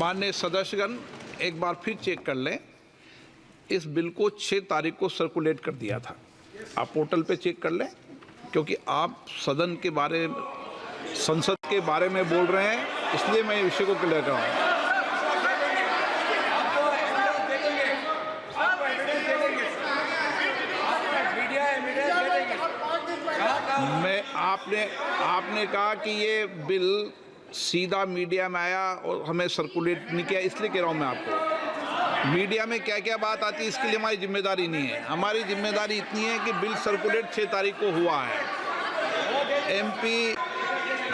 माननीय सदस्यगण एक बार फिर चेक कर लें, इस बिल को 6 तारीख को सर्कुलेट कर दिया था। आप पोर्टल पे चेक कर लें, क्योंकि आप सदन के बारे संसद के बारे में बोल रहे हैं, इसलिए मैं विषय को क्लियर कर रहा हूँ। मैं आपने कहा कि ये बिल सीधा मीडिया में आया और हमें सर्कुलेट नहीं किया, इसलिए कह रहा हूँ मैं आपको। मीडिया में क्या क्या बात आती है इसके लिए हमारी जिम्मेदारी नहीं है। हमारी जिम्मेदारी इतनी है कि बिल सर्कुलेट 6 तारीख को हुआ है। MP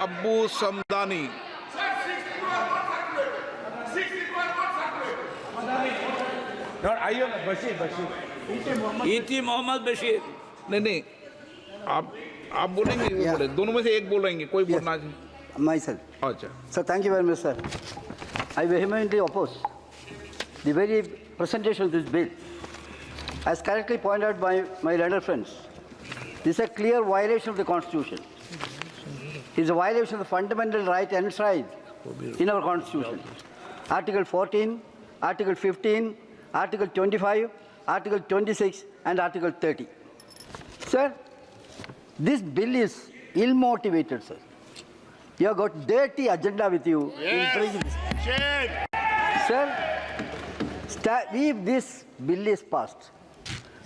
अब्बू समदानी, E.T. मोहम्मद बशीर। नहीं, आप बोलेंगे, वो बोले, दोनों में से एक बोलेंगे, कोई बोलना चाहिए। Myself. अच्छा Sir, thank you very much, sir. I vehemently oppose the very presentation of this bill. As correctly pointed out by my learned friends, this is a clear violation of the Constitution. It is a violation of the fundamental right enshrined in our Constitution. Article 14, Article 15, Article 25, Article 26, and Article 30. Sir, this bill is ill-motivated, sir. You have got dirty agenda with you. Yes. Sir, if this bill is passed,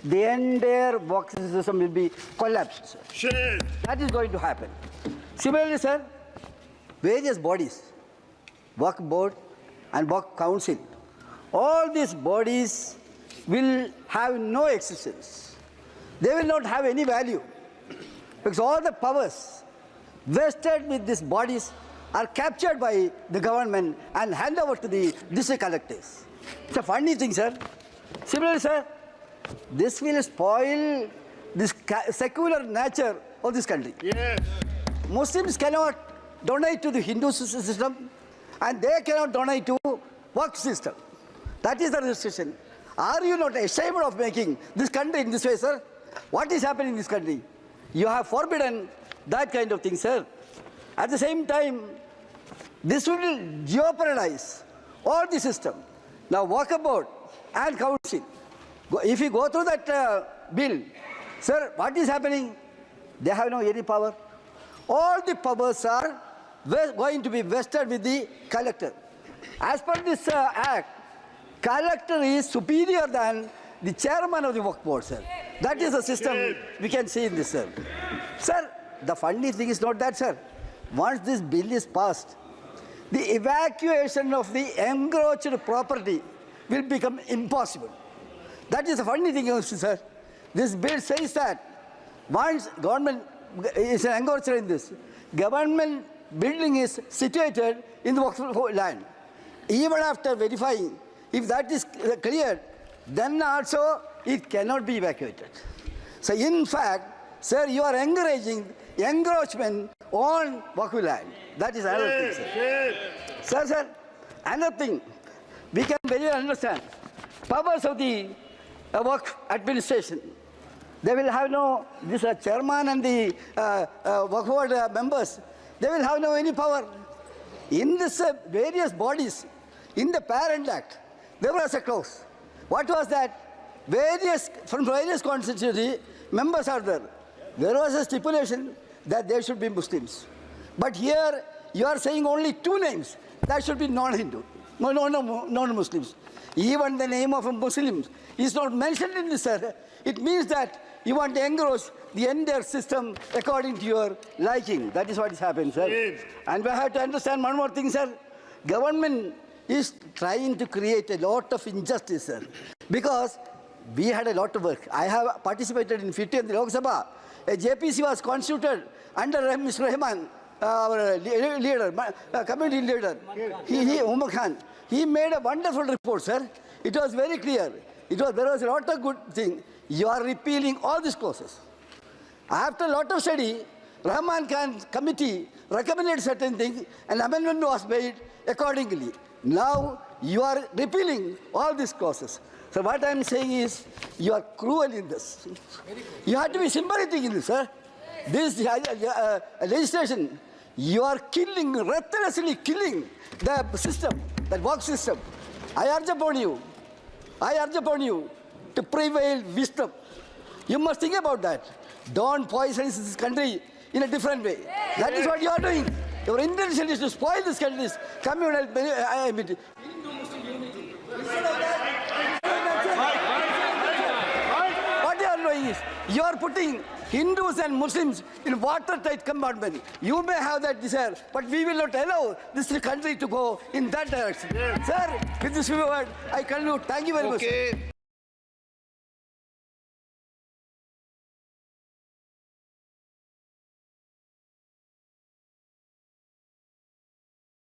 the entire boxing system will be collapsed, sir. That is going to happen. Similarly, sir, various bodies, work board and work council, all these bodies will have no existence. They will not have any value, because all the powers vested with these bodies are captured by the government and hand over to the district collectors. It's a funny thing, sir. Similarly, sir, this will spoil this secular nature of this country. Yes. Muslims cannot donate to the Hindu system, and they cannot donate to work system. That is the restriction. Are you not ashamed of making this country in this way, sir? What is happening in this country? You have forbidden that kind of thing, sir. At the same time, this will jeopardize all the system. Now, work board and council, if you go through that bill, sir, what is happening? They have no any power. All the powers are going to be vested with the collector. As per this act, collector is superior than the chairman of the work board, sir. That is the system we can see in this, sir. Sir, the funny thing is not that, sir. Once this bill is passed, the evacuation of the encroached property will become impossible. That is the funny thing, sir. This bill says that once government is an encroacher in this, government building is situated in the Waqf land. Even after verifying, if that is cleared, then also it cannot be evacuated. So in fact, sir, you are encouraging encroachment on Waqf land. That is another thing, sir. Sir, another thing, we can very well understand. Powers of the Waqf administration, they will have no, this chairman and the Waqf board members, they will have no any power. In this various bodies, in the Parent Act, there was a clause. What was that? From various constituency, members are there. There was a stipulation that there should be Muslims. But here, you are saying only 2 names. That should be non-Hindu, non-Muslims. Even the name of a Muslim is not mentioned in this, sir. It means that you want to engross the entire system according to your liking. That is what is happening, sir. Yes. And we have to understand one more thing, sir. Government is trying to create a lot of injustice, sir. Because we had a lot of work. I have participated in 50 in the Lok Sabha. A JPC was constituted under Mr. Rahman, our leader, community leader. Umar Khan. He made a wonderful report, sir. It was very clear. There was a lot of good thing. You are repealing all these clauses. After a lot of study, Rahman Khan committee recommended certain things, and amendment was made accordingly. Now you are repealing all these clauses. So what I am saying is, you are cruel in this. You have to be sympathetic in this, sir. This legislation, you are killing, ruthlessly killing the system. that work system. I urge upon you to prevail wisdom. You must think about that. Don't poison this country in a different way. That is what you are doing. Your intention is to spoil this country's communal. What you are doing is, you are putting Hindus and Muslims in watertight compartment. You may have that desire, but we will not allow this country to go in that direction. Sir, with this word, I conclude. Thank you very much. Okay.